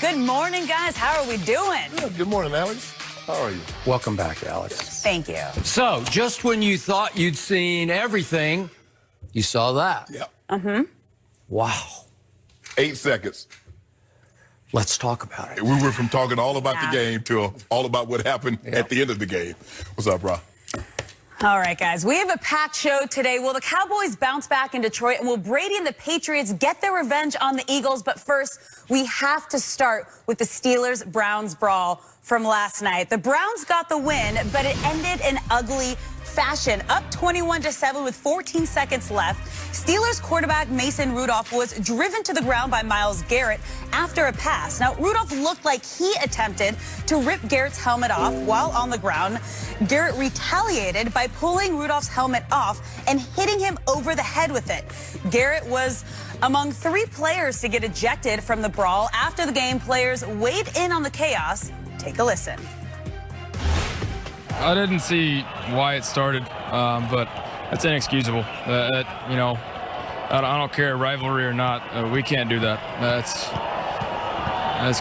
Good morning, guys. How are we doing? Good morning, Alex. How are you? Welcome back, Alex. Thank you. So, just when you thought you'd seen everything, you saw that. Yeah. Wow. 8 seconds. Let's talk about it. We went from talking all about the game to all about what happened at the end of the game. What's up, bro? All right, guys, we have a packed show today. Will the Cowboys bounce back in Detroit, and will Brady and the Patriots get their revenge on the Eagles? But first, we have to start with the Steelers-Browns brawl from last night. The Browns got the win, but it ended in ugly fashion. Up 21-7 with 14 seconds left. Steelers quarterback Mason Rudolph was driven to the ground by Myles Garrett after a pass. Now, Rudolph looked like he attempted to rip Garrett's helmet off while on the ground. Garrett retaliated by pulling Rudolph's helmet off and hitting him over the head with it. Garrett was among 3 players to get ejected from the brawl. After the game, players weighed in on the chaos. Take a listen. I didn't see why it started, but that's inexcusable. I don't care, rivalry or not, we can't do that. That's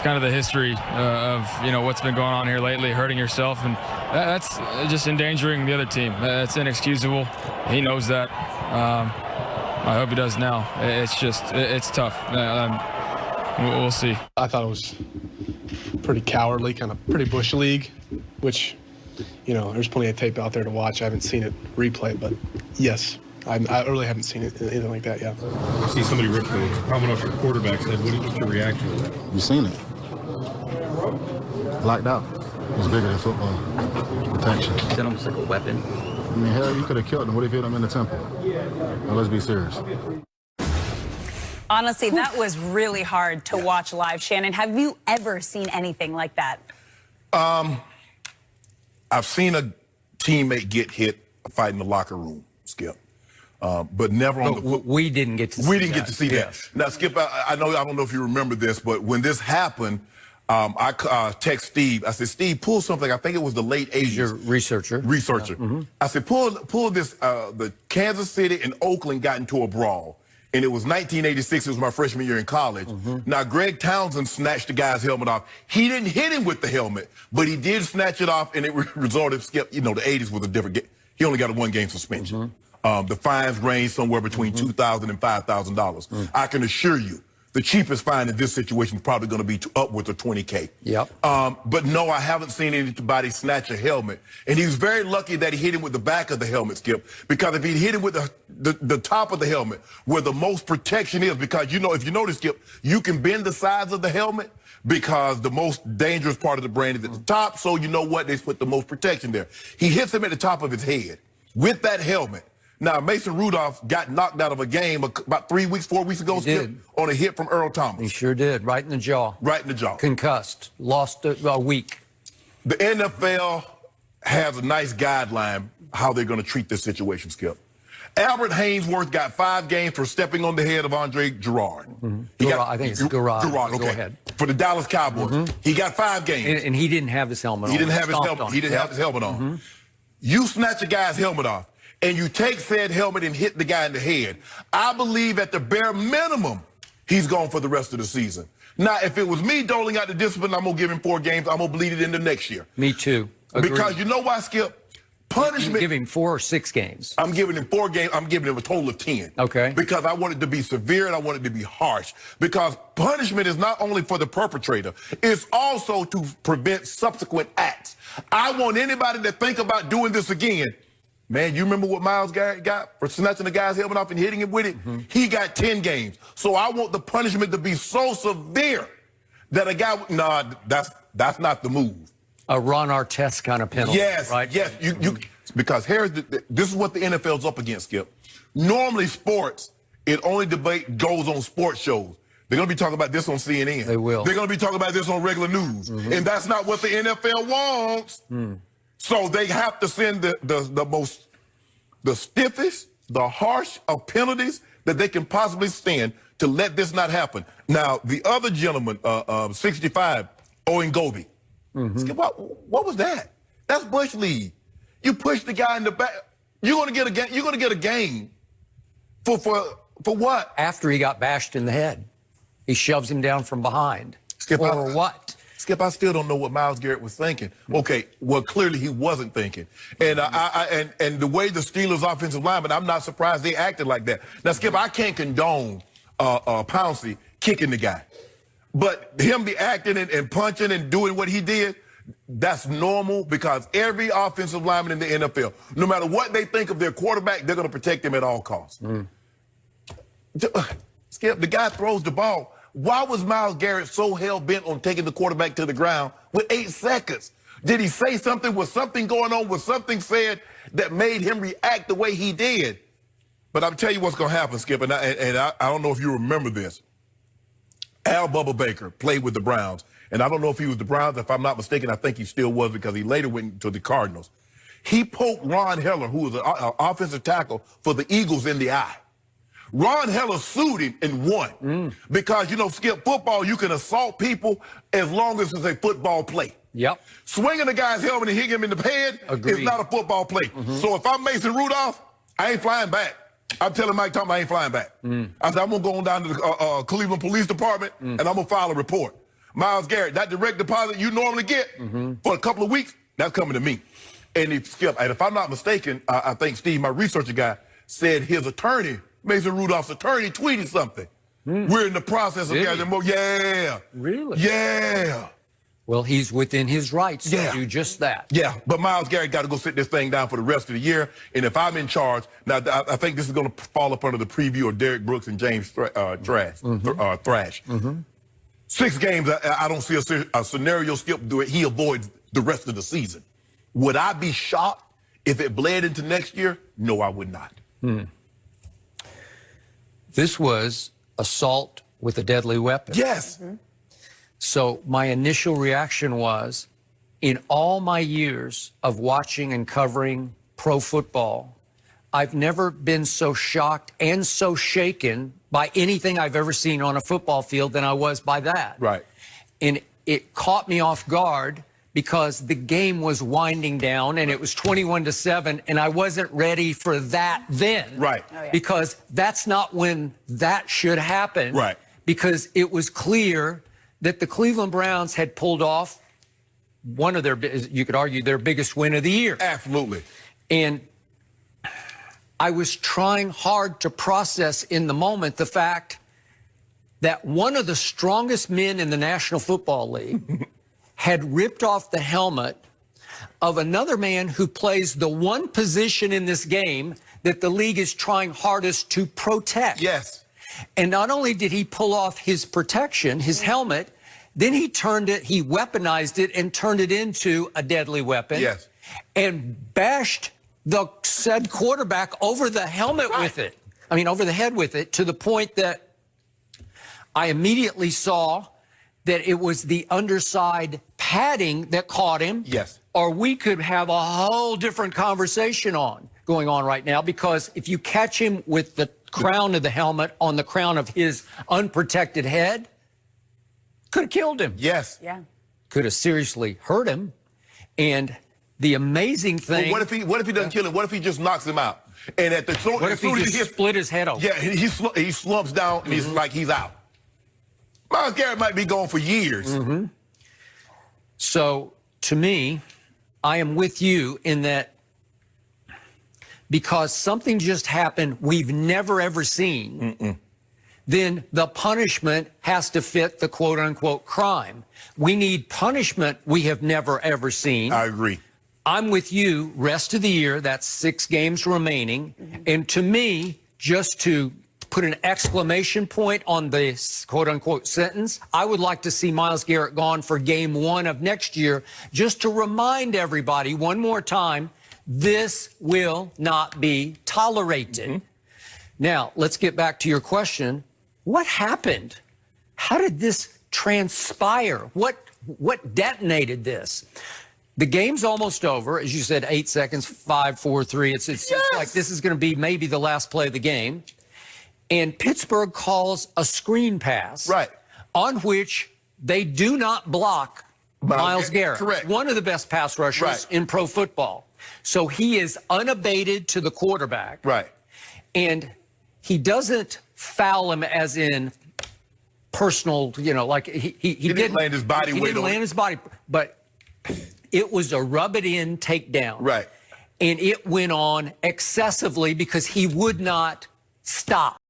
kind of the history of what's been going on here lately, hurting yourself, and that's just endangering the other team. That's inexcusable. He knows that. I hope he does now. It's tough. We'll see. I thought it was pretty cowardly, kind of pretty bush league, which, there's plenty of tape out there to watch. I haven't seen it replay, but yes, I really haven't seen anything like that yet. You see somebody rip the helmet off your quarterback's head. What's your reaction to that? You seen it? Locked out. It's bigger than football. Protection. Is that almost like a weapon? I mean, hell, you could have killed him. What if you hit him in the temple? Now, let's be serious. Honestly, that was really hard to watch live. Shannon, have you ever seen anything like that? I've seen a teammate get hit fighting the locker room, Skip, but never on the. We didn't get to see that. We didn't get to see that. Now, Skip, I don't know if you remember this, but when this happened, I text Steve. I said, Steve, pull something. I think it was the late 80s. Your researcher. I said, pull this. The Kansas City and Oakland got into a brawl. And it was 1986. It was my freshman year in college. Now, Greg Townsend snatched the guy's helmet off. He didn't hit him with the helmet, but he did snatch it off, and it resulted, Skip, the 80s was a different game. He only got a 1-game suspension. The fines range somewhere between $2,000 and $5,000. I can assure you, the cheapest fine in this situation is probably going to be upwards of $20K. Yep. But no, I haven't seen anybody snatch a helmet. And he was very lucky that he hit him with the back of the helmet, Skip, because if he hit him with the top of the helmet, where the most protection is, because if you notice, Skip, you can bend the sides of the helmet because the most dangerous part of the brain is at the top. So you know what? They put the most protection there. He hits him at the top of his head with that helmet. Now, Mason Rudolph got knocked out of a game about 4 weeks ago, Skip, on a hit from Earl Thomas. He sure did. Right in the jaw. Right in the jaw. Concussed. Lost a week. The NFL has a nice guideline how they're going to treat this situation, Skip. Albert Hainsworth got 5 games for stepping on the head of Andre Gerard. I think it's Gerard. Gerard, okay. Go ahead. For the Dallas Cowboys. He got 5 games. And he didn't have his helmet on. He didn't have his helmet. He didn't have his helmet on. You snatch a guy's helmet off, and you take said helmet and hit the guy in the head. I believe at the bare minimum, he's gone for the rest of the season. Now, if it was me doling out the discipline, I'm going to give him 4 games. I'm going to bleed it into next year. Me too. Agreed. Because you know why, Skip? Punishment. You give him 4 or 6 games. I'm giving him 4 games. I'm giving him a total of 10. Okay. Because I want it to be severe and I want it to be harsh. Because punishment is not only for the perpetrator, it's also to prevent subsequent acts. I want anybody to think about doing this again. Man, you remember what Myles Garrett got for snatching the guy's helmet off and hitting him with it? He got 10 games. So I want the punishment to be so severe that a guy, that's not the move. A Ron Artest kind of penalty. Yes, right? yes. Because this is what the NFL's up against, Skip. Normally sports, only debate goes on sports shows. They're going to be talking about this on CNN. They will. They're going to be talking about this on regular news. And that's not what the NFL wants. So they have to send the stiffest, the harsh of penalties that they can possibly stand to let this not happen. Now, the other gentleman, 65, Owen Gobi. What was that? That's Bush League. You push the guy in the back. You're gonna get a game for what? After he got bashed in the head, he shoves him down from behind. For what? Skip, I still don't know what Myles Garrett was thinking. Okay, well, clearly he wasn't thinking. And and the way the Steelers' offensive linemen, I'm not surprised they acted like that. Now, Skip, I can't condone Pouncey kicking the guy. But him be acting and punching and doing what he did, that's normal because every offensive lineman in the NFL, no matter what they think of their quarterback, they're going to protect him at all costs. Skip, the guy throws the ball. Why was Myles Garrett so hell-bent on taking the quarterback to the ground with 8 seconds? Did he say something? Was something going on? Was something said that made him react the way he did? But I'll tell you what's going to happen, Skip, and I don't know if you remember this. Al Bubba Baker played with the Browns, and I don't know if he was the Browns. If I'm not mistaken, I think he still was because he later went to the Cardinals. He poked Ron Heller, who was an offensive tackle for the Eagles, in the eye. Ron Heller sued him and won because, you know, Skip, football, you can assault people as long as it's a football play. Yep. Swinging a guy's helmet and hitting him in the head is not a football play. So if I'm Mason Rudolph, I ain't flying back. I'm telling Mike Thomas I ain't flying back. I said, I'm going to go on down to the Cleveland Police Department and I'm going to file a report. Myles Garrett, that direct deposit you normally get for a couple of weeks, that's coming to me. And if, Skip, and if I'm not mistaken, I think Steve, my researcher guy, said his attorney, Mason Rudolph's attorney, tweeted something. We're in the process of getting more. Yeah. Really? Yeah. Well, he's within his rights to do just that. Yeah, but Myles Garrett got to go sit this thing down for the rest of the year. And if I'm in charge, now I think this is going to fall up under the preview of Derek Brooks and James Thrash. 6 games, I don't see a scenario, Skip, do it. He avoids the rest of the season. Would I be shocked if it bled into next year? No, I would not. This was assault with a deadly weapon. Yes. So my initial reaction was, in all my years of watching and covering pro football, I've never been so shocked and so shaken by anything I've ever seen on a football field than I was by that. Right. And it caught me off guard because the game was winding down and it was 21-7 and I wasn't ready for that then. Right. Because that's not when that should happen. Right. Because it was clear that the Cleveland Browns had pulled off one of their, you could argue, their biggest win of the year. Absolutely. And I was trying hard to process in the moment the fact that one of the strongest men in the National Football League had ripped off the helmet of another man who plays the one position in this game that the league is trying hardest to protect. Yes. And not only did he pull off his protection, his helmet, then he weaponized it and turned it into a deadly weapon. Yes. And bashed the said quarterback over the helmet with it. I mean, over the head with it, to the point that I immediately saw that it was the underside padding that caught him. Yes. Or we could have a whole different conversation going on right now, because if you catch him with the crown of the helmet on the crown of his unprotected head, could have killed him. Yes. Yeah. Could have seriously hurt him. And the amazing thing. Well, what if he doesn't kill him? What if he just knocks him out? And at the what if he just split his head open? Yeah, he slumps down and he's like he's out. Myles Garrett might be gone for years. So, to me, I am with you in that because something just happened we've never, ever seen, then the punishment has to fit the quote-unquote crime. We need punishment we have never, ever seen. I agree. I'm with you, rest of the year, that's 6 games remaining. And to me, just to put an exclamation point on this quote-unquote sentence, I would like to see Myles Garrett gone for game 1 of next year, just to remind everybody one more time, this will not be tolerated. Now, let's get back to your question. What happened? How did this transpire? What detonated this? The game's almost over. As you said, 8 seconds, 5, 4, 3. It's like this is going to be maybe the last play of the game. And Pittsburgh calls a screen pass, on which they do not block Myles Garrett, correct, one of the best pass rushers in pro football. So he is unabated to the quarterback, and he doesn't foul him as in personal, like he didn't land his body He weight didn't on land it. his body, but it was a rub-it-in takedown. Right. And it went on excessively because he would not stop.